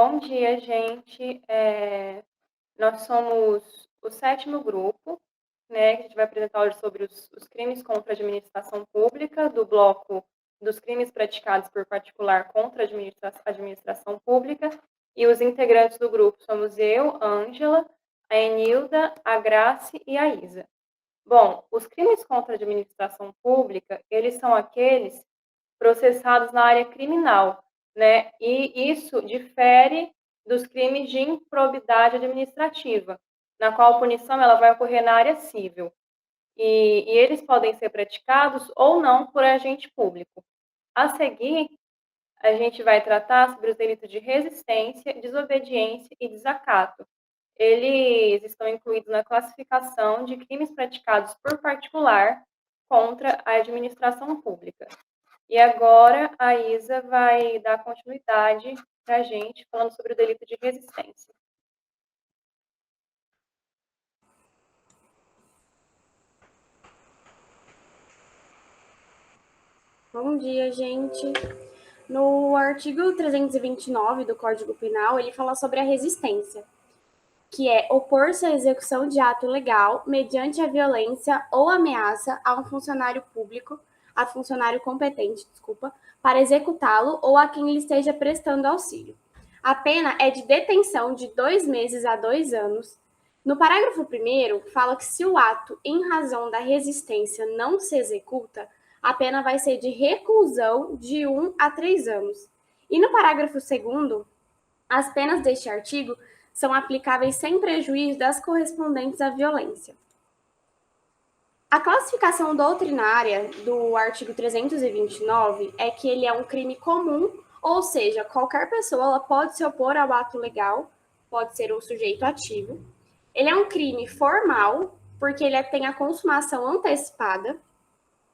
Bom dia, gente. Nós somos o sétimo grupo, né, que a gente vai apresentar hoje sobre os crimes contra a administração pública, do bloco dos crimes praticados por particular contra a administração pública, e os integrantes do grupo somos eu, Ângela, a Enilda, a Grace e a Isa. Bom, os crimes contra a administração pública, eles são aqueles processados na área criminal, né? E isso difere dos crimes de improbidade administrativa, na qual a punição ela vai ocorrer na área civil. E eles podem ser praticados ou não por agente público. A seguir, a gente vai tratar sobre os delitos de resistência, desobediência e desacato. Eles estão incluídos na classificação de crimes praticados por particular contra a administração pública. E agora a Isa vai dar continuidade para a gente, falando sobre o delito de resistência. Bom dia, gente. No artigo 329 do Código Penal, ele fala sobre a resistência, que é opor-se à execução de ato legal mediante a violência ou ameaça a um funcionário público, a funcionário competente, para executá-lo ou a quem lhe esteja prestando auxílio. A pena é de detenção de 2 meses a 2 anos. No parágrafo 1º, fala que se o ato, em razão da resistência, não se executa, a pena vai ser de reclusão de 1 a 3 anos. E no parágrafo 2º, as penas deste artigo são aplicáveis sem prejuízo das correspondentes à violência. A classificação doutrinária do artigo 329 é que ele é um crime comum, ou seja, qualquer pessoa ela pode se opor ao ato legal, pode ser um sujeito ativo. Ele é um crime formal, porque ele tem a consumação antecipada.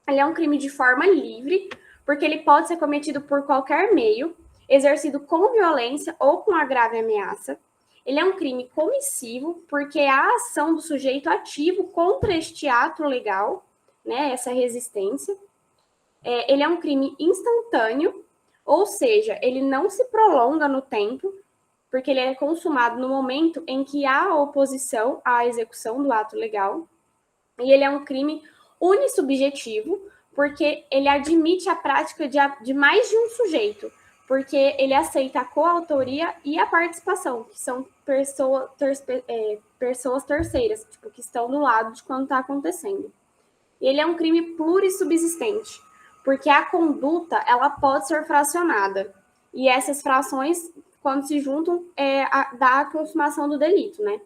Ele é um crime de forma livre, porque ele pode ser cometido por qualquer meio, exercido com violência ou com agravo e ameaça. Ele é um crime comissivo, porque é a ação do sujeito ativo contra este ato legal, né, essa resistência. Ele é um crime instantâneo, ou seja, ele não se prolonga no tempo, porque ele é consumado no momento em que há oposição à execução do ato legal. E ele é um crime unissubjetivo, porque ele admite a prática de mais de um sujeito, porque ele aceita a coautoria e a participação, que são pessoas terceiras, tipo, que estão do lado de quando está acontecendo. E ele é um crime plurissubsistente, porque a conduta ela pode ser fracionada, e essas frações, quando se juntam, dá a consumação do delito, né?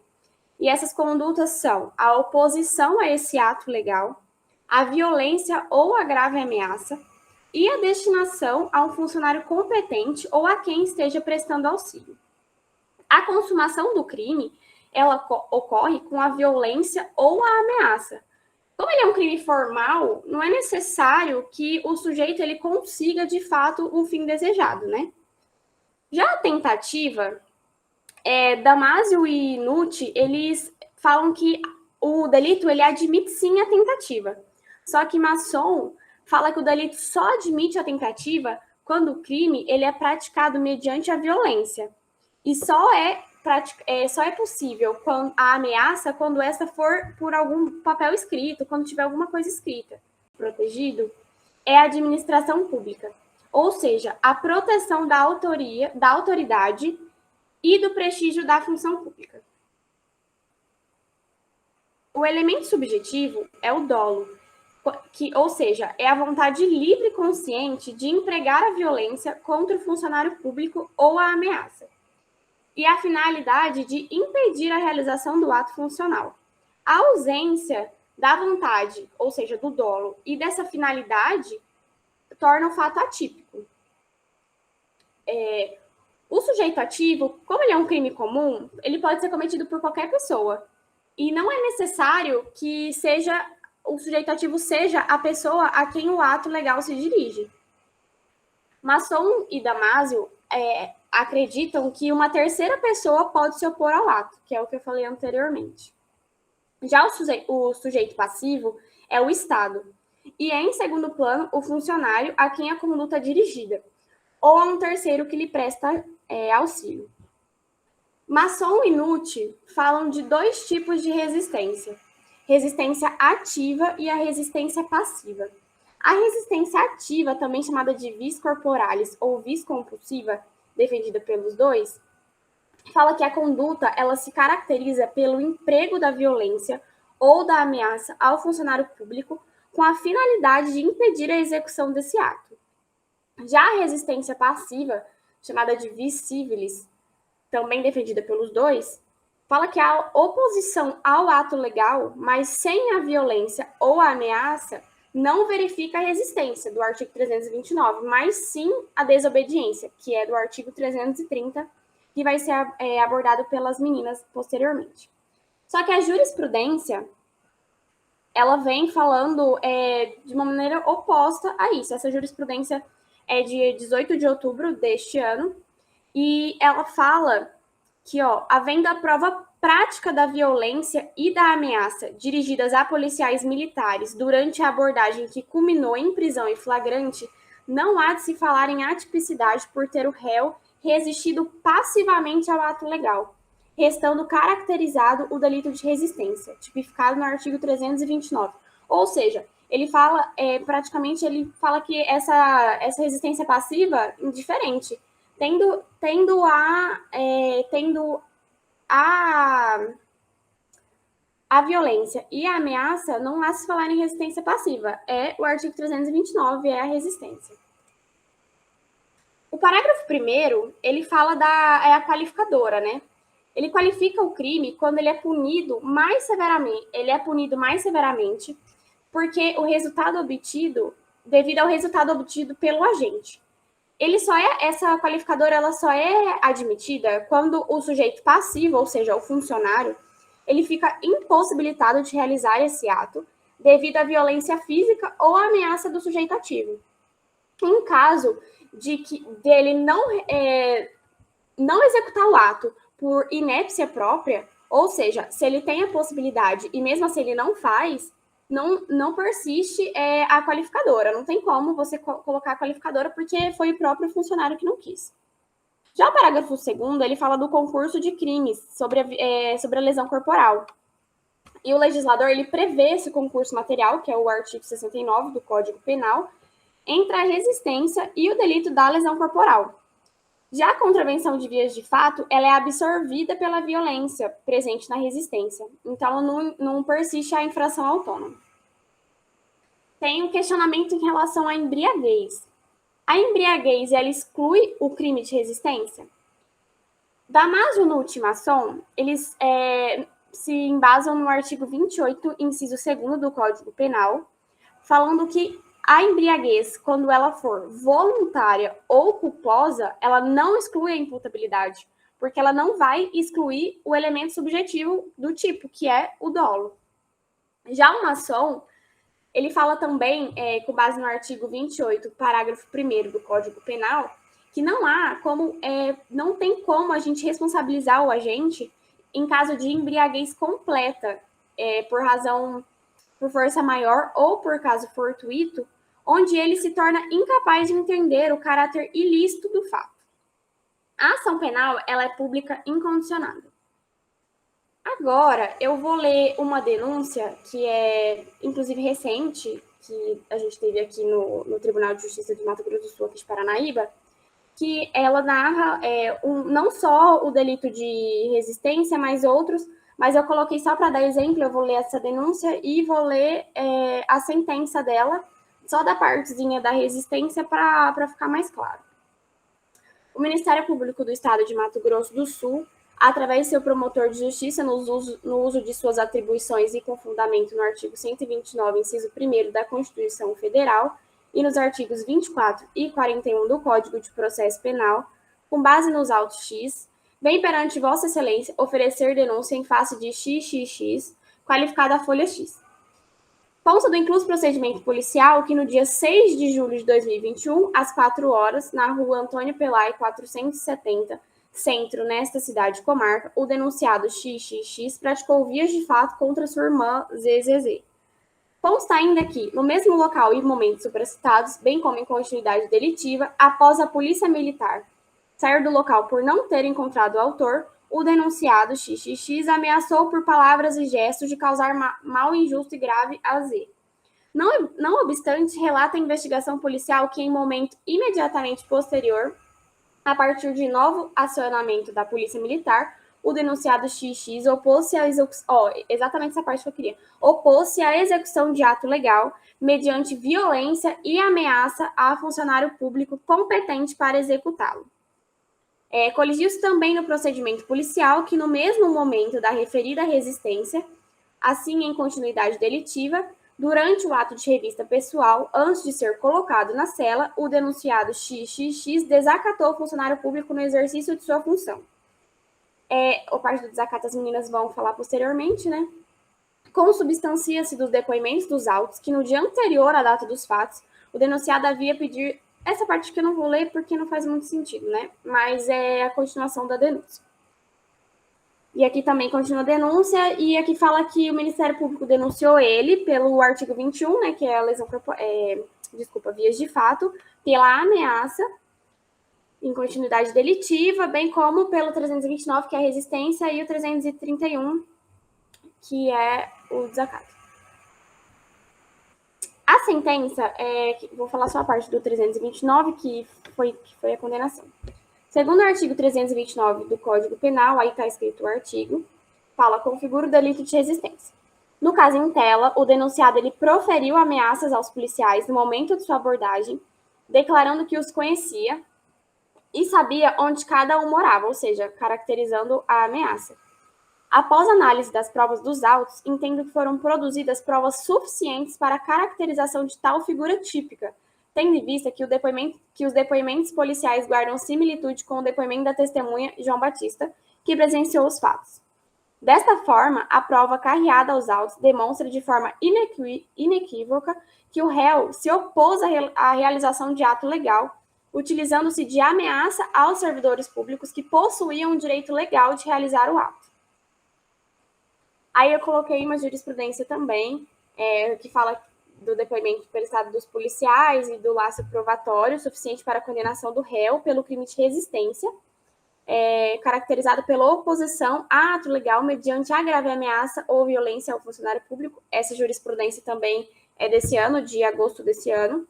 E essas condutas são a oposição a esse ato legal, a violência ou agravo e ameaça, e a destinação a um funcionário competente ou a quem esteja prestando auxílio. A consumação do crime, ela ocorre com a violência ou a ameaça. Como ele é um crime formal, não é necessário que o sujeito ele consiga, de fato, um fim desejado, né? Já a tentativa, Damasio e Nucci, eles falam que o delito ele admite sim a tentativa. Só que Masson fala que o delito só admite a tentativa quando o crime ele é praticado mediante a violência. E só é possível a ameaça quando essa for por algum papel escrito, quando tiver alguma coisa escrita. Protegido é a administração pública, ou seja, a proteção da autoridade e do prestígio da função pública. O elemento subjetivo é o dolo, ou seja, é a vontade livre e consciente de empregar a violência contra o funcionário público ou a ameaça. E a finalidade de impedir a realização do ato funcional. A ausência da vontade, ou seja, do dolo, e dessa finalidade torna o fato atípico. O sujeito ativo, como ele é um crime comum, ele pode ser cometido por qualquer pessoa. E não é necessário que o sujeito ativo seja a pessoa a quem o ato legal se dirige. Masson e Damasio acreditam que uma terceira pessoa pode se opor ao ato, que é o que eu falei anteriormente. Já o sujeito passivo é o Estado. E é, em segundo plano, o funcionário a quem a conduta é dirigida, ou a um terceiro que lhe presta auxílio. Masson e Nutt falam de dois tipos de resistência: resistência ativa e a resistência passiva. A resistência ativa, também chamada de vis corporalis ou vis compulsiva, defendida pelos dois, fala que a conduta ela se caracteriza pelo emprego da violência ou da ameaça ao funcionário público com a finalidade de impedir a execução desse ato. Já a resistência passiva, chamada de vis civilis, também defendida pelos dois, fala que a oposição ao ato legal, mas sem a violência ou a ameaça, não verifica a resistência, do artigo 329, mas sim a desobediência, que é do artigo 330, que vai ser abordado pelas meninas posteriormente. Só que a jurisprudência, ela vem falando de uma maneira oposta a isso. Essa jurisprudência é de 18 de outubro deste ano, e ela fala que, havendo a prova prática da violência e da ameaça dirigidas a policiais militares durante a abordagem que culminou em prisão em flagrante, não há de se falar em atipicidade por ter o réu resistido passivamente ao ato legal, restando caracterizado o delito de resistência, tipificado no artigo 329. Ou seja, ele fala, praticamente, ele fala que essa resistência passiva é indiferente, tendo a violência e a ameaça, não há se falar em resistência passiva. É o artigo 329, é a resistência. O parágrafo 1º, ele fala a qualificadora, né? Ele qualifica o crime quando ele é punido mais severamente, porque o resultado obtido, devido ao resultado obtido pelo agente. Essa qualificadora ela só é admitida quando o sujeito passivo, ou seja, o funcionário, ele fica impossibilitado de realizar esse ato devido à violência física ou à ameaça do sujeito ativo. Em caso dele não executar o ato por inépcia própria, ou seja, se ele tem a possibilidade e mesmo assim ele não faz, não persiste a qualificadora. Não tem como você colocar a qualificadora porque foi o próprio funcionário que não quis. Já o parágrafo 2º, ele fala do concurso de crimes sobre a lesão corporal. E o legislador, ele prevê esse concurso material, que é o artigo 69 do Código Penal, entre a resistência e o delito da lesão corporal. Já a contravenção de vias de fato, ela é absorvida pela violência presente na resistência. Então, não persiste a infração autônoma. Tem um questionamento em relação à embriaguez. A embriaguez, ela exclui o crime de resistência? Damasio, Nutt e Masson, eles se embasam no artigo 28, inciso 2º do Código Penal, falando que a embriaguez, quando ela for voluntária ou culposa, ela não exclui a imputabilidade, porque ela não vai excluir o elemento subjetivo do tipo, que é o dolo. Já o Masson, ele fala também, com base no artigo 28, parágrafo 1º do Código Penal, que não tem como a gente responsabilizar o agente em caso de embriaguez completa, por força maior ou por caso fortuito, onde ele se torna incapaz de entender o caráter ilícito do fato. A ação penal, ela é pública incondicionada. Agora, eu vou ler uma denúncia que é, inclusive, recente, que a gente teve aqui no Tribunal de Justiça de Mato Grosso do Sul, aqui de Paranaíba, que ela narra não só o delito de resistência, mas outros, mas eu coloquei só para dar exemplo, eu vou ler essa denúncia e vou ler a sentença dela, só da partezinha da resistência para ficar mais claro. O Ministério Público do Estado de Mato Grosso do Sul, através de seu promotor de justiça, no uso de suas atribuições e com fundamento no artigo 129, inciso 1º da Constituição Federal e nos artigos 24 e 41 do Código de Processo Penal, com base nos autos X, vem perante Vossa Excelência oferecer denúncia em face de XXX, qualificada a folha X. Consta do incluso procedimento policial que no dia 6 de julho de 2021, às 4 horas, na rua Antônio Pelai, 470, centro, nesta cidade comarca, o denunciado XXX praticou vias de fato contra sua irmã ZZZ. Consta ainda que, no mesmo local e momentos supracitados, bem como em continuidade delitiva, após a polícia militar sair do local por não ter encontrado o autor, o denunciado XXX ameaçou por palavras e gestos de causar mal injusto e grave a Z. Não obstante, relata a investigação policial que, em momento imediatamente posterior, a partir de novo acionamento da Polícia Militar, o denunciado XX opôs-se à execução, exatamente essa parte que eu queria, opôs-se à execução de ato legal mediante violência e ameaça a funcionário público competente para executá-lo. Coligiu-se também no procedimento policial que, no mesmo momento da referida resistência, assim em continuidade delitiva, durante o ato de revista pessoal, antes de ser colocado na cela, o denunciado XXX desacatou o funcionário público no exercício de sua função. A parte do desacato as meninas vão falar posteriormente, né? Consubstancia-se dos depoimentos dos autos que, no dia anterior à data dos fatos, o denunciado havia pedido. Essa parte que eu não vou ler porque não faz muito sentido, né? Mas é a continuação da denúncia. E aqui também continua a denúncia, e aqui fala que o Ministério Público denunciou ele pelo artigo 21, né, que é a lesão vias de fato, pela ameaça em continuidade delitiva, bem como pelo 329, que é a resistência, e o 331, que é o desacato. A sentença, vou falar só a parte do 329, que foi a condenação. Segundo o artigo 329 do Código Penal, aí está escrito o artigo, fala, configura o delito de resistência. No caso em tela, o denunciado ele proferiu ameaças aos policiais no momento de sua abordagem, declarando que os conhecia e sabia onde cada um morava, ou seja, caracterizando a ameaça. Após análise das provas dos autos, entendo que foram produzidas provas suficientes para a caracterização de tal figura típica, tendo em vista que os depoimentos policiais guardam similitude com o depoimento da testemunha João Batista, que presenciou os fatos. Desta forma, a prova carreada aos autos demonstra de forma inequívoca que o réu se opôs à realização de ato legal, utilizando-se de ameaça aos servidores públicos que possuíam o direito legal de realizar o ato. Aí eu coloquei uma jurisprudência também, que fala do depoimento prestado dos policiais e do laço probatório suficiente para a condenação do réu pelo crime de resistência, caracterizado pela oposição a ato legal mediante a grave ameaça ou violência ao funcionário público. Essa jurisprudência também é desse ano, de agosto desse ano.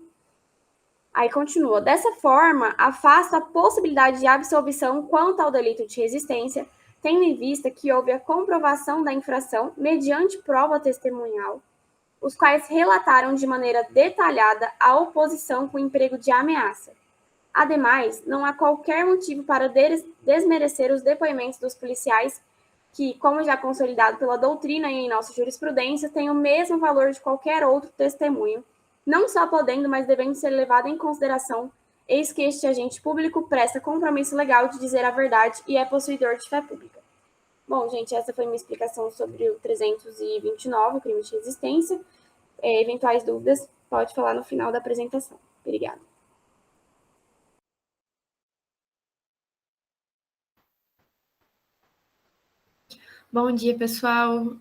Aí continua. Dessa forma, afasta a possibilidade de absolvição quanto ao delito de resistência, tendo em vista que houve a comprovação da infração mediante prova testemunhal, os quais relataram de maneira detalhada a oposição com o emprego de ameaça. Ademais, não há qualquer motivo para desmerecer os depoimentos dos policiais que, como já consolidado pela doutrina e em nossa jurisprudência, têm o mesmo valor de qualquer outro testemunho, não só podendo, mas devendo ser levado em consideração, eis que este agente público presta compromisso legal de dizer a verdade e é possuidor de fé pública. Bom, gente, essa foi minha explicação sobre o 329, o crime de resistência. Eventuais dúvidas, pode falar no final da apresentação. Obrigada. Bom dia, pessoal.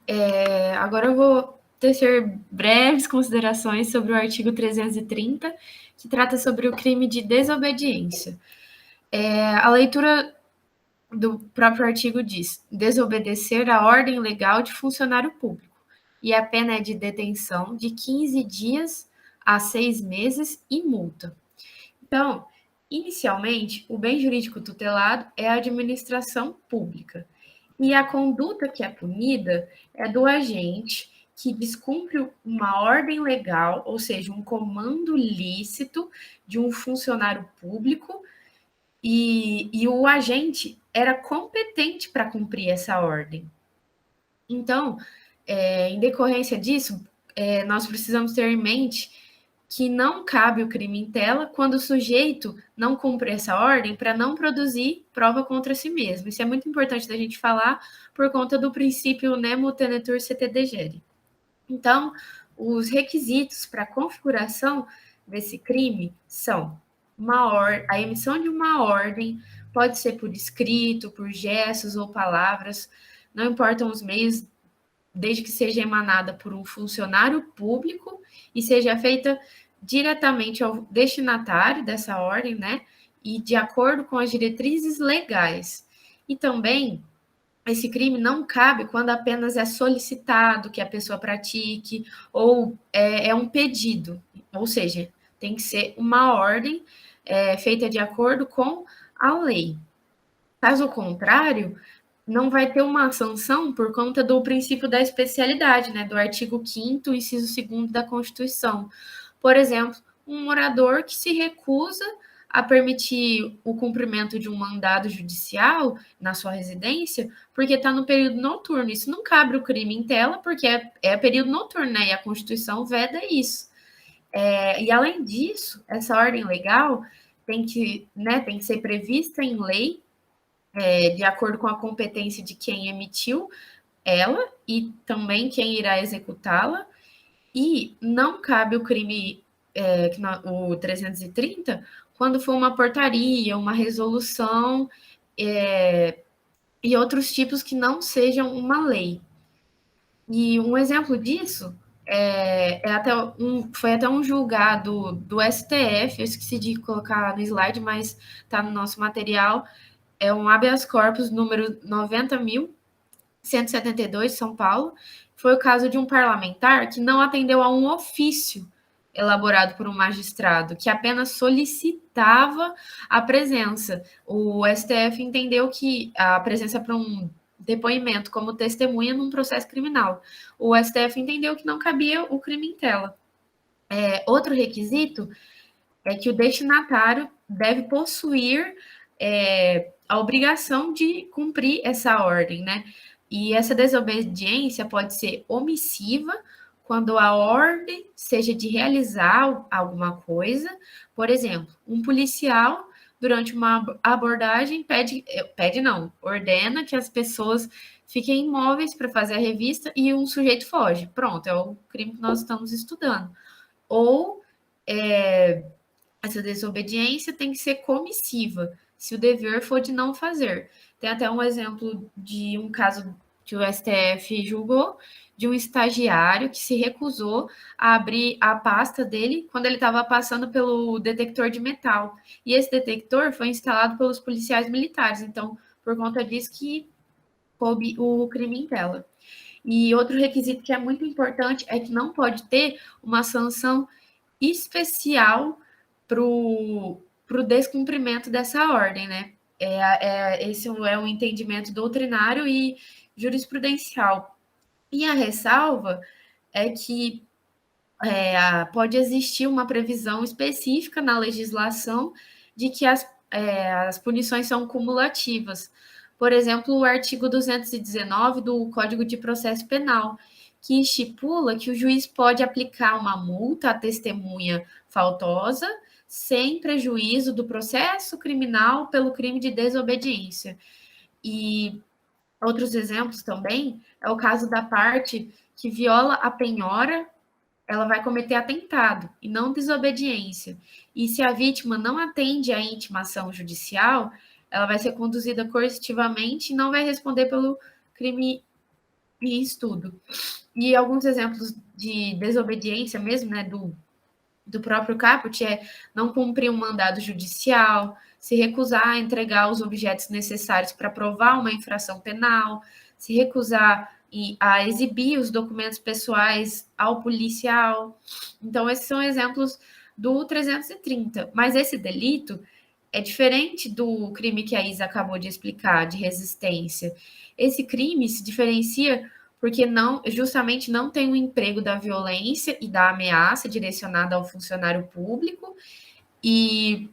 Agora eu vou tecer breves considerações sobre o artigo 330, que trata sobre o crime de desobediência. A leitura do próprio artigo diz: desobedecer a ordem legal de funcionário público, e a pena é de detenção de 15 dias a 6 meses e multa. Então, inicialmente, o bem jurídico tutelado é a administração pública. E a conduta que é punida é do agente que descumpre uma ordem legal, ou seja, um comando lícito de um funcionário público, e o agente era competente para cumprir essa ordem. Então, em decorrência disso, nós precisamos ter em mente que não cabe o crime em tela quando o sujeito não cumpre essa ordem para não produzir prova contra si mesmo. Isso é muito importante da gente falar por conta do princípio nemo tenetur cedere. Então, os requisitos para a configuração desse crime são a emissão de uma ordem, pode ser por escrito, por gestos ou palavras, não importam os meios, desde que seja emanada por um funcionário público e seja feita diretamente ao destinatário dessa ordem, né? E de acordo com as diretrizes legais. E também esse crime não cabe quando apenas é solicitado que a pessoa pratique ou é um pedido, ou seja, tem que ser uma ordem feita de acordo com a lei. Caso contrário, não vai ter uma sanção por conta do princípio da especialidade, né, do artigo 5º, inciso 2º da Constituição. Por exemplo, um morador que se recusa a permitir o cumprimento de um mandado judicial na sua residência porque está no período noturno. Isso não cabe o crime em tela, porque é período noturno, né, e a Constituição veda isso. E, além disso, essa ordem legal tem que ser prevista em lei, de acordo com a competência de quem emitiu ela e também quem irá executá-la, e não cabe o crime, o 330, quando for uma portaria, uma resolução e outros tipos que não sejam uma lei. E um exemplo disso foi até um julgado do STF, eu esqueci de colocar no slide, mas está no nosso material, é um habeas corpus número 90.172, São Paulo. Foi o caso de um parlamentar que não atendeu a um ofício elaborado por um magistrado, que apenas solicitava a presença. O STF entendeu que a presença para um depoimento como testemunha num processo criminal. O STF entendeu que não cabia o crime em tela. Outro requisito é que o destinatário deve possuir a obrigação de cumprir essa ordem, né? E essa desobediência pode ser omissiva, quando a ordem seja de realizar alguma coisa. Por exemplo, um policial, durante uma abordagem, ordena que as pessoas fiquem imóveis para fazer a revista e um sujeito foge. Pronto, é o crime que nós estamos estudando. Ou essa desobediência tem que ser comissiva, se o dever for de não fazer. Tem até um exemplo de um caso que o STF julgou, de um estagiário que se recusou a abrir a pasta dele quando ele estava passando pelo detector de metal. E esse detector foi instalado pelos policiais militares. Então, por conta disso que coube o crime em tela. E outro requisito que é muito importante é que não pode ter uma sanção especial para o descumprimento dessa ordem, né? Esse é um entendimento doutrinário e jurisprudencial. E a ressalva é que pode existir uma previsão específica na legislação de que as punições são cumulativas. Por exemplo, o artigo 219 do Código de Processo Penal, que estipula que o juiz pode aplicar uma multa à testemunha faltosa sem prejuízo do processo criminal pelo crime de desobediência. E outros exemplos também é o caso da parte que viola a penhora, ela vai cometer atentado e não desobediência. E se a vítima não atende à intimação judicial, ela vai ser conduzida coercitivamente e não vai responder pelo crime em estudo. E alguns exemplos de desobediência mesmo, né, do próprio caput não cumprir um mandado judicial, se recusar a entregar os objetos necessários para provar uma infração penal, se recusar a exibir os documentos pessoais ao policial. Então, esses são exemplos do 330. Mas esse delito é diferente do crime que a Isa acabou de explicar, de resistência. Esse crime se diferencia porque justamente não tem o emprego da violência e da ameaça direcionada ao funcionário público, e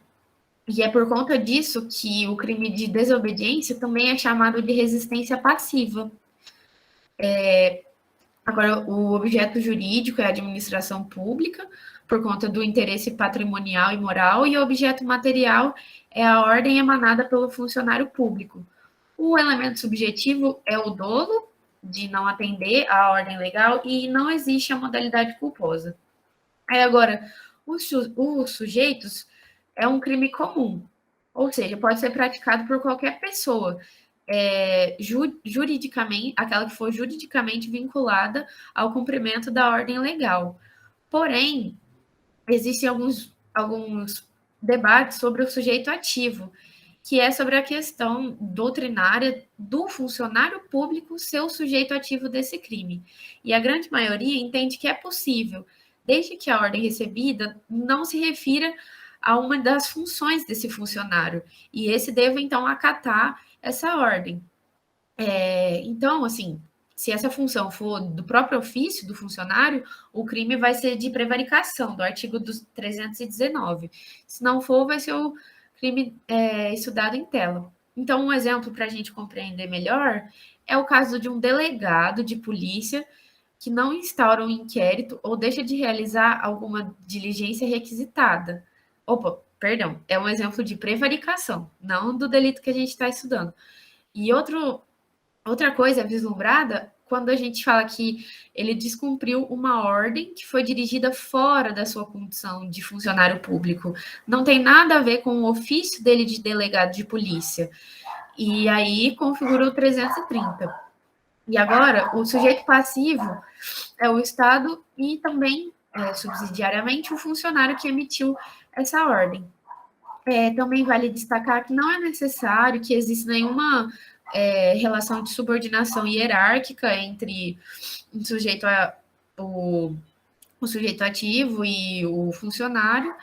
é por conta disso que o crime de desobediência também é chamado de resistência passiva. Agora, o objeto jurídico é a administração pública, por conta do interesse patrimonial e moral, e o objeto material é a ordem emanada pelo funcionário público. O elemento subjetivo é o dolo de não atender à ordem legal e não existe a modalidade culposa. Aí agora, os sujeitos é um crime comum, ou seja, pode ser praticado por qualquer pessoa, juridicamente, aquela que for juridicamente vinculada ao cumprimento da ordem legal. Porém, existem alguns debates sobre o sujeito ativo, que é sobre a questão doutrinária do funcionário público ser o sujeito ativo desse crime. E a grande maioria entende que é possível, desde que a ordem recebida não se refira a uma das funções desse funcionário, e esse deve, então, acatar essa ordem. Então, assim, se essa função for do próprio ofício do funcionário, o crime vai ser de prevaricação, do artigo 319. Se não for, vai ser o crime estudado em tela. Então, um exemplo para a gente compreender melhor é o caso de um delegado de polícia que não instaura um inquérito ou deixa de realizar alguma diligência requisitada. Opa, perdão, é um exemplo de prevaricação, não do delito que a gente está estudando. E outra coisa vislumbrada quando a gente fala que ele descumpriu uma ordem que foi dirigida fora da sua condição de funcionário público. Não tem nada a ver com o ofício dele de delegado de polícia. E aí configura o 330. E agora, o sujeito passivo é o Estado e também, subsidiariamente, o funcionário que emitiu essa ordem. Também vale destacar que não é necessário que exista nenhuma relação de subordinação hierárquica entre um sujeito o sujeito ativo e o funcionário,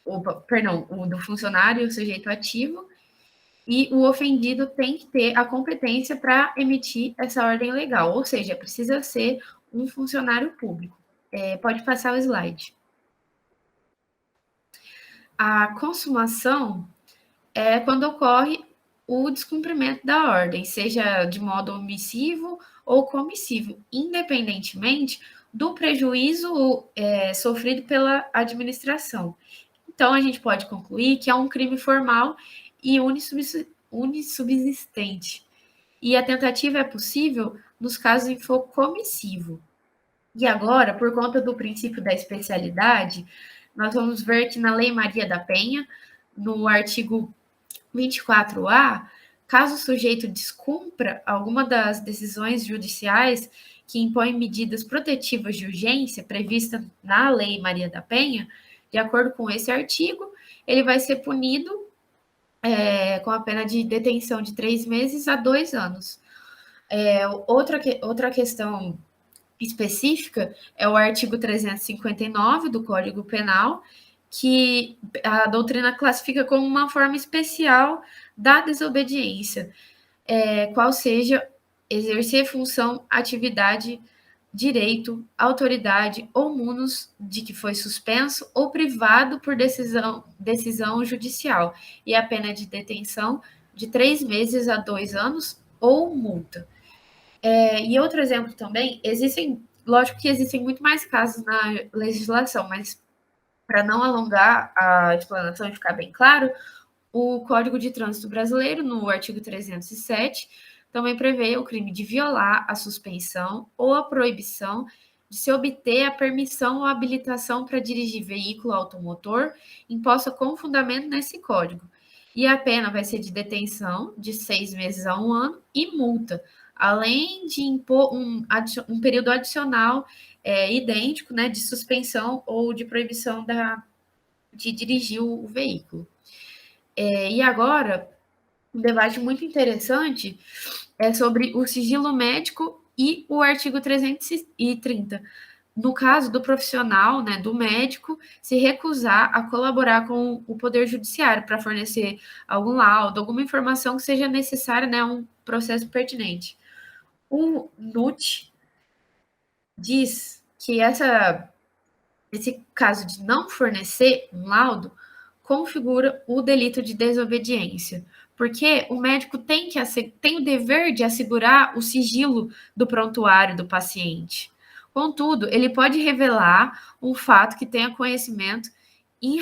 o do funcionário e o sujeito ativo, e o ofendido tem que ter a competência para emitir essa ordem legal, ou seja, precisa ser um funcionário público. Pode passar o slide. A consumação é quando ocorre o descumprimento da ordem, seja de modo omissivo ou comissivo, independentemente do prejuízo sofrido pela administração. Então, a gente pode concluir que é um crime formal e unissubsistente. E a tentativa é possível nos casos em que for comissivo. E agora, por conta do princípio da especialidade, nós vamos ver que na Lei Maria da Penha, no artigo 24A, caso o sujeito descumpra alguma das decisões judiciais que impõem medidas protetivas de urgência prevista na Lei Maria da Penha, de acordo com esse artigo, ele vai ser punido com a pena de detenção de 3 meses a 2 anos. Outra questão específica é o artigo 359 do Código Penal, que a doutrina classifica como uma forma especial da desobediência, qual seja exercer função, atividade, direito, autoridade ou munus de que foi suspenso ou privado por decisão judicial, e a pena de detenção de 3 meses a 2 anos ou multa. E outro exemplo também, lógico que existem muito mais casos na legislação, mas para não alongar a explanação e ficar bem claro, o Código de Trânsito Brasileiro, no artigo 307, também prevê o crime de violar a suspensão ou a proibição de se obter a permissão ou habilitação para dirigir veículo automotor imposta com fundamento nesse código. E a pena vai ser de detenção de 6 meses a 1 ano e multa, além de impor um período adicional idêntico, né, de suspensão ou de proibição de dirigir o veículo. E agora, um debate muito interessante é sobre o sigilo médico e o artigo 330. No caso do profissional, né, do médico, se recusar a colaborar com o Poder Judiciário para fornecer algum laudo, alguma informação que seja necessária, né, a um processo pertinente. O NUT diz que esse caso de não fornecer um laudo configura o delito de desobediência, porque o médico tem o dever de assegurar o sigilo do prontuário do paciente. Contudo, ele pode revelar um fato que tenha conhecimento em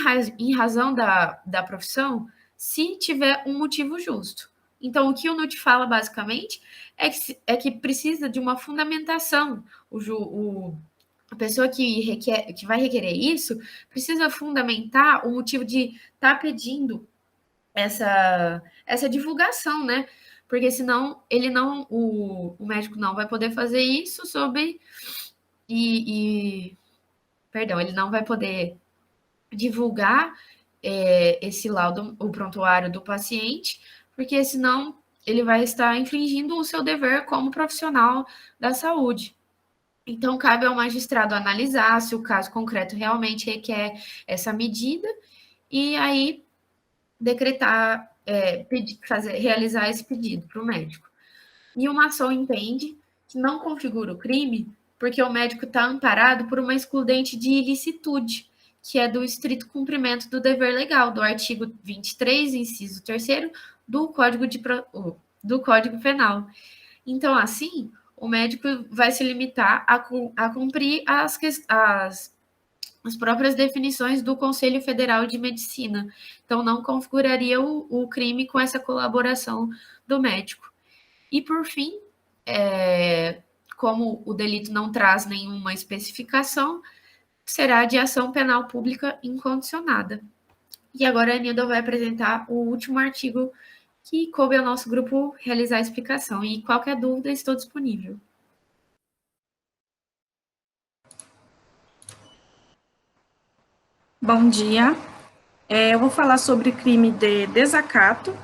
razão da profissão, se tiver um motivo justo. Então, o que o NUT fala, basicamente, é que precisa de uma fundamentação. A pessoa que vai requerer isso precisa fundamentar o motivo de estar pedindo essa divulgação, né? Porque senão o médico não vai poder fazer isso perdão, ele não vai poder divulgar esse laudo, o prontuário do paciente, porque senão ele vai estar infringindo o seu dever como profissional da saúde. Então, cabe ao magistrado analisar se o caso concreto realmente requer essa medida e aí decretar, realizar esse pedido para o médico. E uma ação entende que não configura o crime porque o médico está amparado por uma excludente de ilicitude, que é do estrito cumprimento do dever legal, do artigo 23, inciso 3º, do Código Penal. Então, assim, o médico vai se limitar a cumprir as próprias definições do Conselho Federal de Medicina. Então, não configuraria o crime com essa colaboração do médico. E, por fim, como o delito não traz nenhuma especificação, será de ação penal pública incondicionada. E agora a Nilda vai apresentar o último artigo que coube ao nosso grupo realizar a explicação. E qualquer dúvida, estou disponível. Bom dia. Eu vou falar sobre o crime de desacato.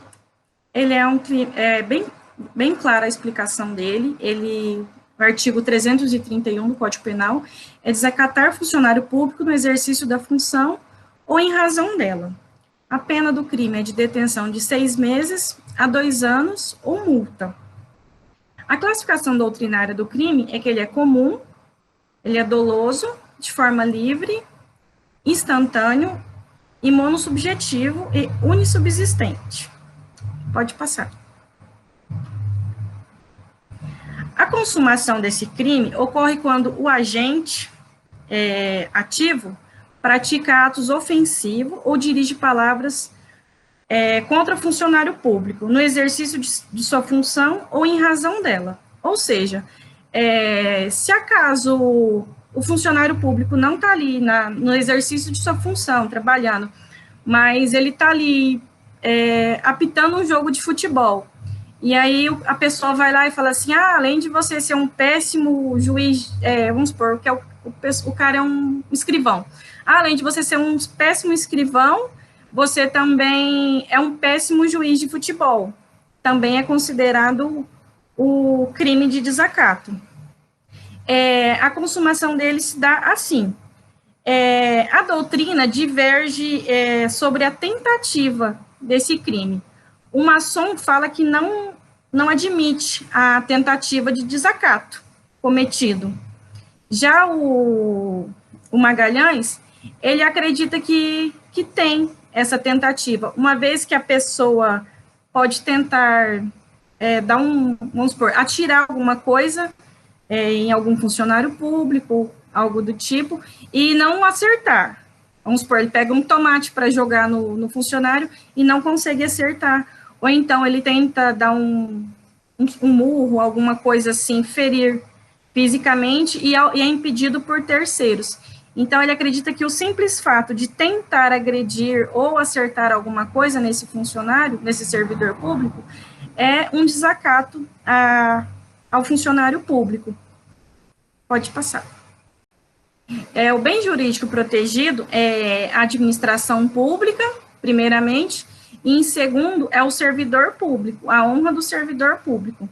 Ele é um crime, bem clara a explicação dele. O artigo 331 do Código Penal é desacatar funcionário público no exercício da função ou em razão dela. A pena do crime é de detenção de 6 meses a 2 anos ou multa. A classificação doutrinária do crime é que ele é comum, ele é doloso, de forma livre, instantâneo e monossubjetivo e unissubsistente. Pode passar. A consumação desse crime ocorre quando o agente ativo pratica atos ofensivos ou dirige palavras contra funcionário público, no exercício de sua função ou em razão dela. Ou seja, se acaso o funcionário público não está ali no exercício de sua função, trabalhando, mas ele está ali apitando um jogo de futebol, e aí a pessoa vai lá e fala assim, além de você ser um péssimo juiz, vamos supor, que o cara é um escrivão, além de você ser um péssimo escrivão, você também é um péssimo juiz de futebol, também é considerado o crime de desacato. A consumação dele se dá assim. A doutrina diverge sobre a tentativa desse crime. O maçom fala que não admite a tentativa de desacato cometido. Já o Magalhães, ele acredita que tem essa tentativa, uma vez que a pessoa pode tentar vamos supor, atirar alguma coisa em algum funcionário público, algo do tipo, e não acertar. Vamos supor, ele pega um tomate para jogar no funcionário e não consegue acertar. Ou então ele tenta dar um murro, alguma coisa assim, ferir fisicamente e é impedido por terceiros. Então, ele acredita que o simples fato de tentar agredir ou acertar alguma coisa nesse funcionário, nesse servidor público, é um desacato ao funcionário público. Pode passar. O bem jurídico protegido é a administração pública, primeiramente, e em segundo é o servidor público, a honra do servidor público.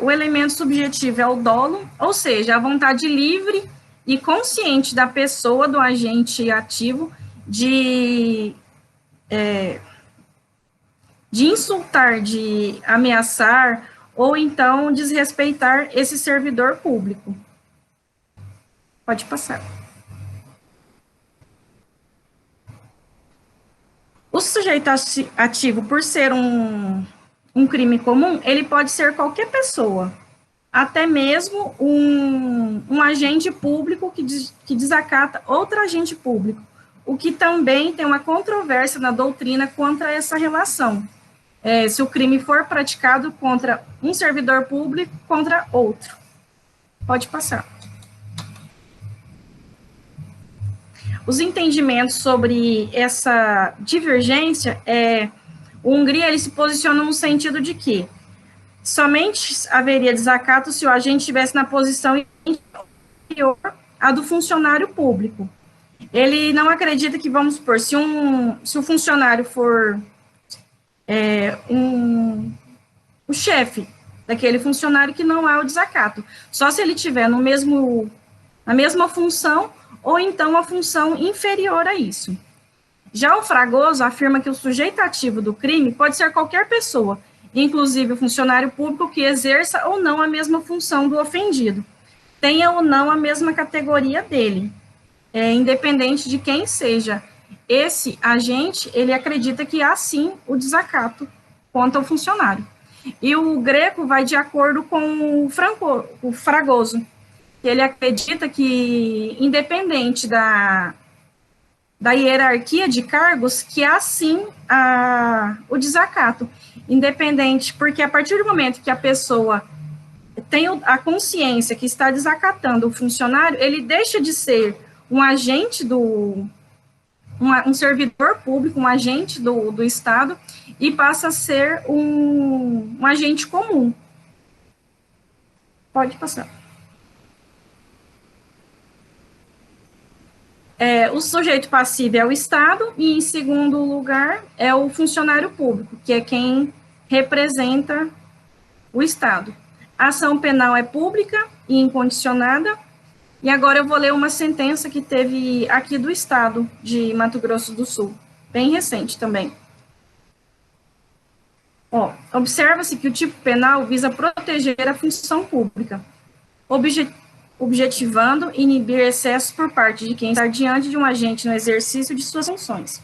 O elemento subjetivo é o dolo, ou seja, a vontade livre e consciente da pessoa, do agente ativo, de insultar, de ameaçar, ou então desrespeitar esse servidor público. Pode passar. O sujeito ativo, por ser um crime comum, ele pode ser qualquer pessoa, até mesmo um agente público que desacata outro agente público, o que também tem uma controvérsia na doutrina contra essa relação. Se o crime for praticado contra um servidor público contra outro. Pode passar. Os entendimentos sobre essa divergência, o Hungria ele se posiciona no sentido de que somente haveria desacato se o agente estivesse na posição inferior à do funcionário público. Ele não acredita que, vamos supor, se o funcionário for o chefe daquele funcionário, que não há o desacato. Só se ele tiver na mesma função, ou então a função inferior a isso. Já o Fragoso afirma que o sujeito ativo do crime pode ser qualquer pessoa, inclusive o funcionário público que exerça ou não a mesma função do ofendido, tenha ou não a mesma categoria dele, independente de quem seja. Esse agente, ele acredita que há sim o desacato quanto ao funcionário. E o Greco vai de acordo com o Fragoso, que ele acredita que, independente da hierarquia de cargos, que há sim o desacato, independente, porque a partir do momento que a pessoa tem a consciência que está desacatando o funcionário, ele deixa de ser um agente um servidor público, um agente do Estado, e passa a ser um agente comum. Pode passar. O sujeito passivo é o Estado, e, em segundo lugar, é o funcionário público, que é quem representa o Estado. A ação penal é pública e incondicionada. E agora eu vou ler uma sentença que teve aqui do Estado de Mato Grosso do Sul, bem recente também. Observa-se que o tipo penal visa proteger a função pública, objetivando inibir excessos por parte de quem está diante de um agente no exercício de suas funções.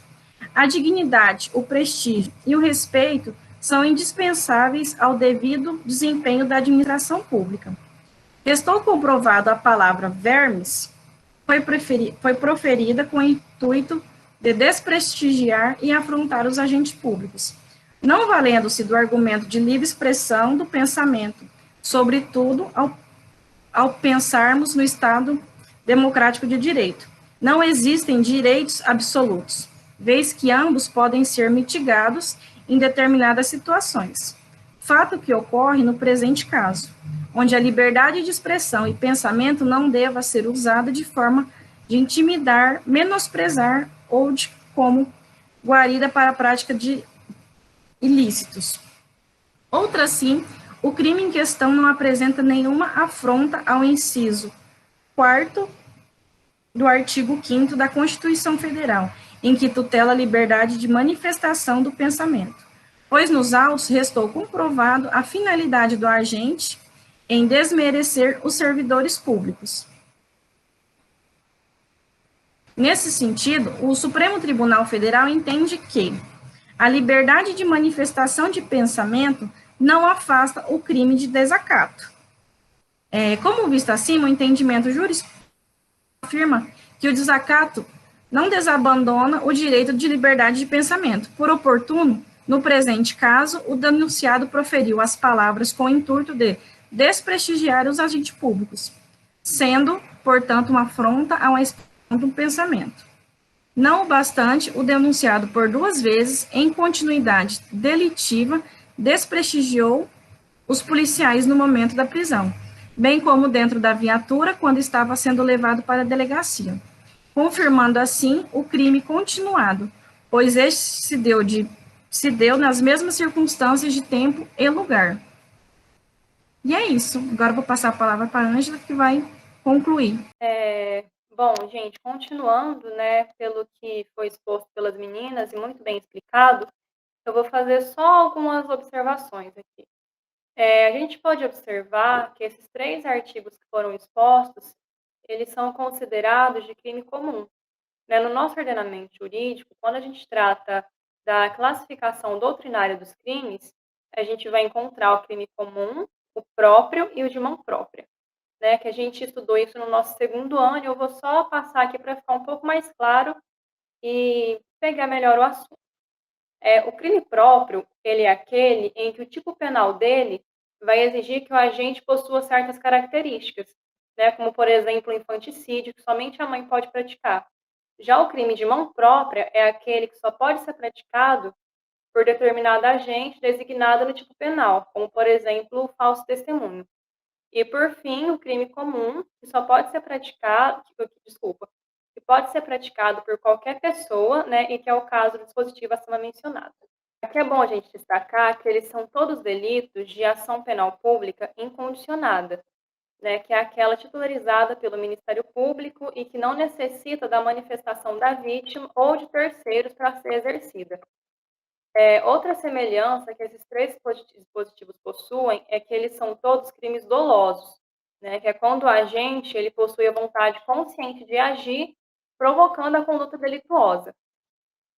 A dignidade, o prestígio e o respeito são indispensáveis ao devido desempenho da administração pública. Restou comprovado a palavra vermes foi proferida com o intuito de desprestigiar e afrontar os agentes públicos, não valendo-se do argumento de livre expressão do pensamento, sobretudo ao pensarmos no Estado democrático de direito. Não existem direitos absolutos, vez que ambos podem ser mitigados em determinadas situações. Fato que ocorre no presente caso, onde a liberdade de expressão e pensamento não deva ser usada de forma de intimidar, menosprezar ou de como guarida para a prática de ilícitos. Outra sim, o crime em questão não apresenta nenhuma afronta ao inciso 4º do artigo 5º da Constituição Federal, em que tutela a liberdade de manifestação do pensamento, pois nos autos restou comprovado a finalidade do agente em desmerecer os servidores públicos. Nesse sentido, o Supremo Tribunal Federal entende que a liberdade de manifestação de pensamento não afasta o crime de desacato. Como visto acima, o entendimento jurídico afirma que o desacato não desabandona o direito de liberdade de pensamento. Por oportuno, no presente caso, o denunciado proferiu as palavras com o intuito de desprestigiar os agentes públicos, sendo, portanto, uma afronta a uma expressão do pensamento. Não bastante, o denunciado por 2 vezes, em continuidade delitiva, desprestigiou os policiais no momento da prisão, bem como dentro da viatura quando estava sendo levado para a delegacia, confirmando assim o crime continuado, pois este se deu nas mesmas circunstâncias de tempo e lugar. E é isso. Agora eu vou passar a palavra para a Ângela, que vai concluir. Bom, gente, continuando, né, pelo que foi exposto pelas meninas e muito bem explicado, eu vou fazer só algumas observações aqui. A gente pode observar que esses 3 artigos que foram expostos, eles são considerados de crime comum. Né? No nosso ordenamento jurídico, quando a gente trata da classificação doutrinária dos crimes, a gente vai encontrar o crime comum, o próprio e o de mão própria. Né, que a gente estudou isso no nosso 2º ano, e eu vou só passar aqui para ficar um pouco mais claro e pegar melhor o assunto. O crime próprio, ele é aquele em que o tipo penal dele vai exigir que o agente possua certas características, né, como, por exemplo, o infanticídio, que somente a mãe pode praticar. Já o crime de mão própria é aquele que só pode ser praticado por determinado agente designado no tipo penal, como, por exemplo, o falso testemunho. E, por fim, o crime comum, que só pode ser praticado, que pode ser praticado por qualquer pessoa, né, e que é o caso do dispositivo acima mencionado. Aqui é bom a gente destacar que eles são todos delitos de ação penal pública incondicionada, né, que é aquela titularizada pelo Ministério Público e que não necessita da manifestação da vítima ou de terceiros para ser exercida. Outra semelhança que esses três dispositivos possuem é que eles são todos crimes dolosos, né, que é quando o agente ele possui a vontade consciente de agir, provocando a conduta delituosa.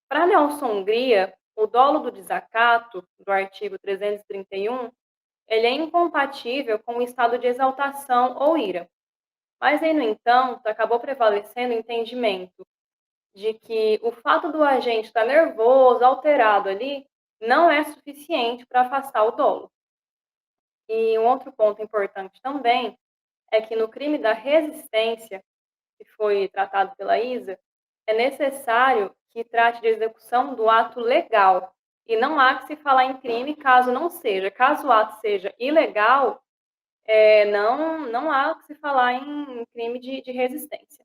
Para Nelson Hungria, o dolo do desacato, do artigo 331, ele é incompatível com o estado de exaltação ou ira. Mas aí, no entanto, acabou prevalecendo o entendimento de que o fato do agente estar nervoso, alterado ali, não é suficiente para afastar o dolo. E um outro ponto importante também é que no crime da resistência, que foi tratado pela Isa, é necessário que trate de execução do ato legal. E não há que se falar em crime caso não seja. Caso o ato seja ilegal, não há que se falar em crime de resistência.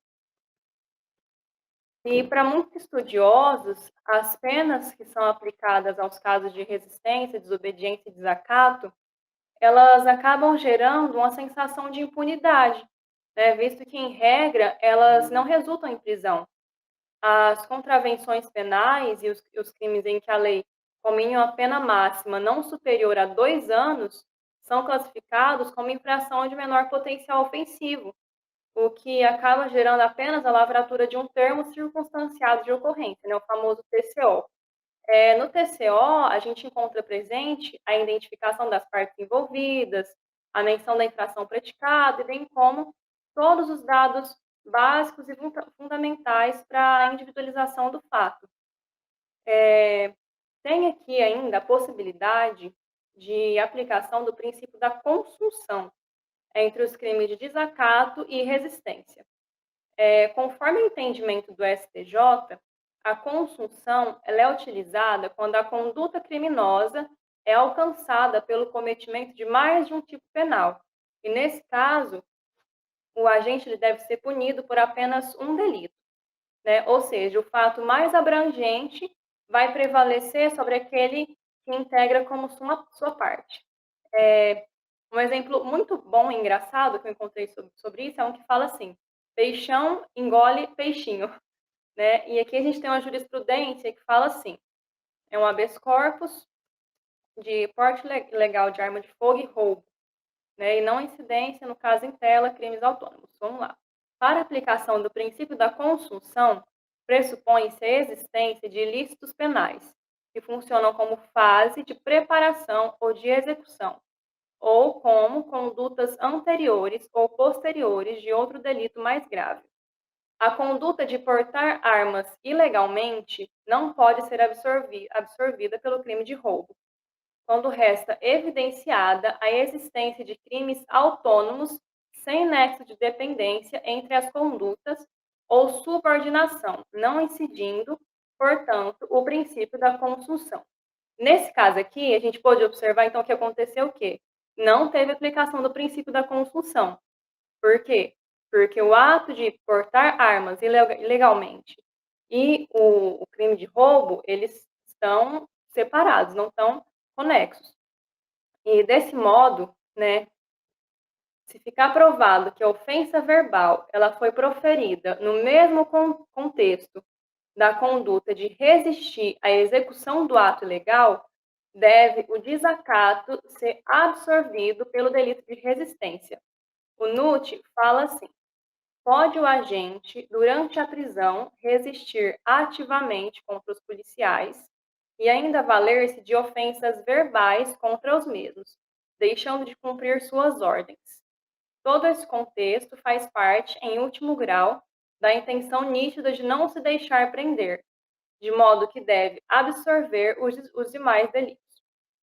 E para muitos estudiosos, as penas que são aplicadas aos casos de resistência, desobediência e desacato, elas acabam gerando uma sensação de impunidade, né, visto que, em regra, elas não resultam em prisão. As contravenções penais e os crimes em que a lei cominha a pena máxima não superior a 2 anos são classificados como infração de menor potencial ofensivo, o que acaba gerando apenas a lavratura de um termo circunstanciado de ocorrência, né, o famoso TCO. No TCO, a gente encontra presente a identificação das partes envolvidas, a menção da infração praticada, e bem como todos os dados básicos e fundamentais para a individualização do fato. Tem aqui ainda a possibilidade de aplicação do princípio da consunção entre os crimes de desacato e resistência. Conforme o entendimento do STJ, a consunção ela é utilizada quando a conduta criminosa é alcançada pelo cometimento de mais de um tipo penal. E, nesse caso, o agente ele deve ser punido por apenas um delito, né? Ou seja, o fato mais abrangente vai prevalecer sobre aquele que integra como sua parte. Um exemplo muito bom e engraçado que eu encontrei sobre isso é um que fala assim: peixão engole peixinho, né? E aqui a gente tem uma jurisprudência que fala assim: é um habeas corpus de porte ilegal de arma de fogo e roubo, né? E não incidência, no caso em tela, crimes autônomos. Vamos lá. Para a aplicação do princípio da consunção, pressupõe-se a existência de ilícitos penais, que funcionam como fase de preparação ou de execução, ou como condutas anteriores ou posteriores de outro delito mais grave. A conduta de portar armas ilegalmente não pode ser absorvida pelo crime de roubo, quando resta evidenciada a existência de crimes autônomos sem nexo de dependência entre as condutas ou subordinação, não incidindo, portanto, o princípio da consunção. Nesse caso aqui, a gente pode observar, então, que aconteceu o quê? Não teve aplicação do princípio da consunção. Por quê? Porque o ato de portar armas ilegalmente e o crime de roubo, eles estão separados, não estão conexos. E desse modo, né, se ficar provado que a ofensa verbal ela foi proferida no mesmo contexto da conduta de resistir à execução do ato ilegal, deve o desacato ser absorvido pelo delito de resistência. O NUT fala assim: pode o agente, durante a prisão, resistir ativamente contra os policiais e ainda valer-se de ofensas verbais contra os mesmos, deixando de cumprir suas ordens. Todo esse contexto faz parte, em último grau, da intenção nítida de não se deixar prender, de modo que deve absorver os demais delitos.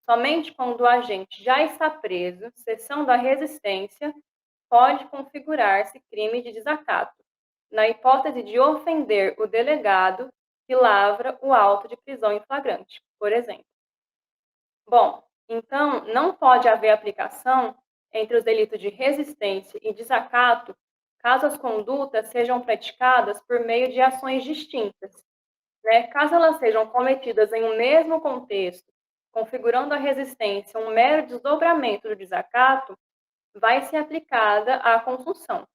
Somente quando o agente já está preso, cessando a resistência, pode configurar-se crime de desacato, na hipótese de ofender o delegado que lavra o auto de prisão em flagrante, por exemplo. Bom, então, não pode haver aplicação entre os delitos de resistência e desacato caso as condutas sejam praticadas por meio de ações distintas, né? Caso elas sejam cometidas em um mesmo contexto, configurando a resistência um mero desdobramento do desacato, vai ser aplicada a consunção,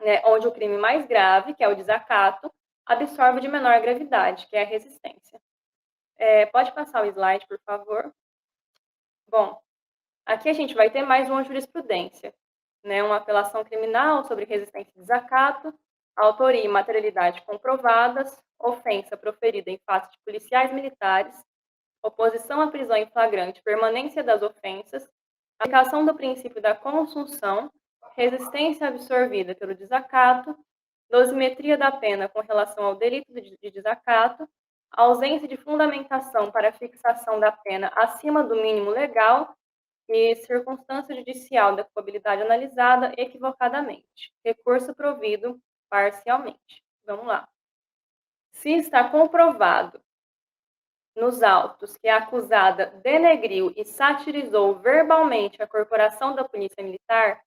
né? Onde o crime mais grave, que é o desacato, absorve de menor gravidade, que é a resistência. Pode passar o slide, por favor? Bom, aqui a gente vai ter mais uma jurisprudência, né? Uma apelação criminal sobre resistência e desacato, autoria e materialidade comprovadas, ofensa proferida em face de policiais militares, oposição à prisão em flagrante, permanência das ofensas, aplicação do princípio da consunção, resistência absorvida pelo desacato, dosimetria da pena com relação ao delito de desacato, ausência de fundamentação para a fixação da pena acima do mínimo legal e circunstância judicial da culpabilidade analisada equivocadamente. Recurso provido parcialmente. Vamos lá. Se está comprovado nos autos que a acusada denegriu e satirizou verbalmente a corporação da Polícia Militar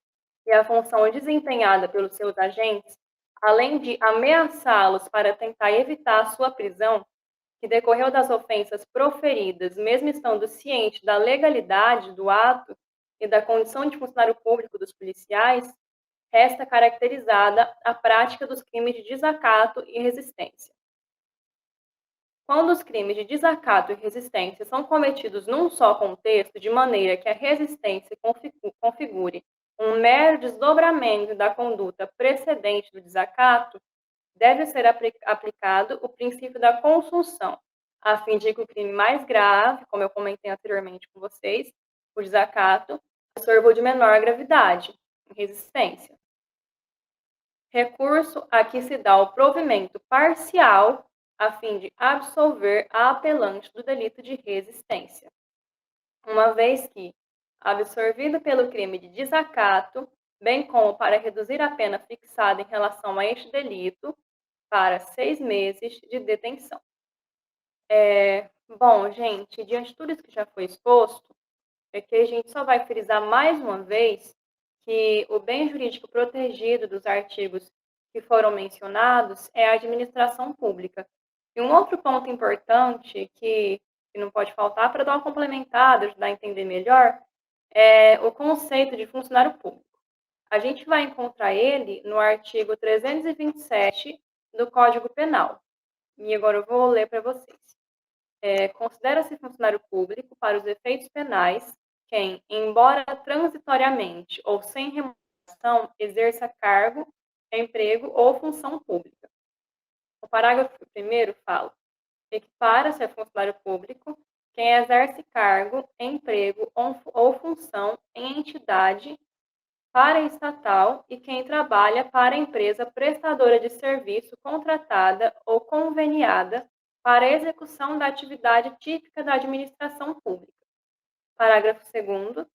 e a função desempenhada pelos seus agentes, além de ameaçá-los para tentar evitar a sua prisão, que decorreu das ofensas proferidas, mesmo estando ciente da legalidade do ato e da condição de funcionário público dos policiais, resta caracterizada a prática dos crimes de desacato e resistência. Quando os crimes de desacato e resistência são cometidos num só contexto, de maneira que a resistência configure um mero desdobramento da conduta precedente do desacato, deve ser aplicado o princípio da consunção, a fim de que o crime mais grave, como eu comentei anteriormente com vocês, o desacato, absorva de menor gravidade, resistência. Recurso a que se dá o provimento parcial a fim de absolver a apelante do delito de resistência, uma vez que, absorvido pelo crime de desacato, bem como para reduzir a pena fixada em relação a este delito, para 6 meses de detenção. Bom, gente, diante de tudo isso que já foi exposto, que a gente só vai frisar mais uma vez que o bem jurídico protegido dos artigos que foram mencionados é a administração pública. E um outro ponto importante que não pode faltar para dar uma complementada, ajudar a entender melhor, é o conceito de funcionário público. A gente vai encontrar ele no artigo 327 do Código Penal. E agora eu vou ler para vocês. Considera-se funcionário público, para os efeitos penais, quem, embora transitoriamente ou sem remuneração, exerça cargo, emprego ou função pública. O parágrafo 1º fala: equipara-se a funcionário público quem exerce cargo, emprego ou função em entidade paraestatal e quem trabalha para empresa prestadora de serviço contratada ou conveniada para a execução da atividade típica da administração pública. Parágrafo 2º.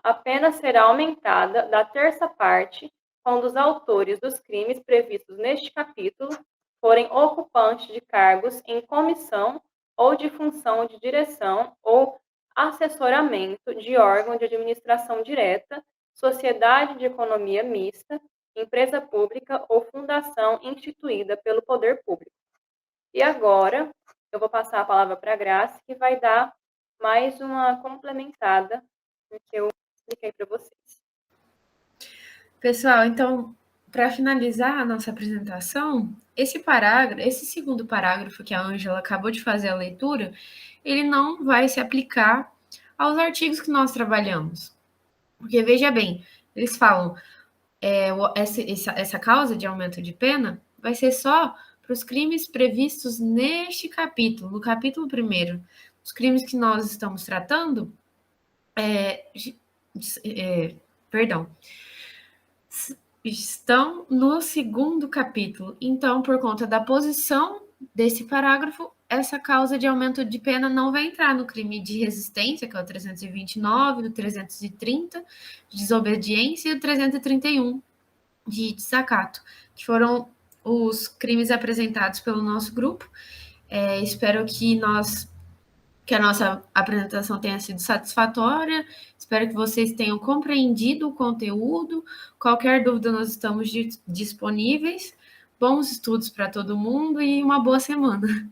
A pena será aumentada da terça parte quando os autores dos crimes previstos neste capítulo forem ocupantes de cargos em comissão ou de função de direção ou assessoramento de órgão de administração direta, sociedade de economia mista, empresa pública ou fundação instituída pelo poder público. E agora, eu vou passar a palavra para a Grace, que vai dar mais uma complementada no que eu expliquei para vocês. Pessoal, então, para finalizar a nossa apresentação, esse segundo parágrafo que a Ângela acabou de fazer a leitura, ele não vai se aplicar aos artigos que nós trabalhamos. Porque, veja bem, eles falam, essa causa de aumento de pena vai ser só para os crimes previstos neste capítulo, no capítulo 1º. Os crimes que nós estamos tratando, estão no segundo capítulo. Então, por conta da posição desse parágrafo, essa causa de aumento de pena não vai entrar no crime de resistência, que é o 329, do 330, de desobediência, e o 331, de desacato, que foram os crimes apresentados pelo nosso grupo. Espero que nós que a nossa apresentação tenha sido satisfatória. Espero que vocês tenham compreendido o conteúdo. Qualquer dúvida, nós estamos disponíveis. Bons estudos para todo mundo e uma boa semana.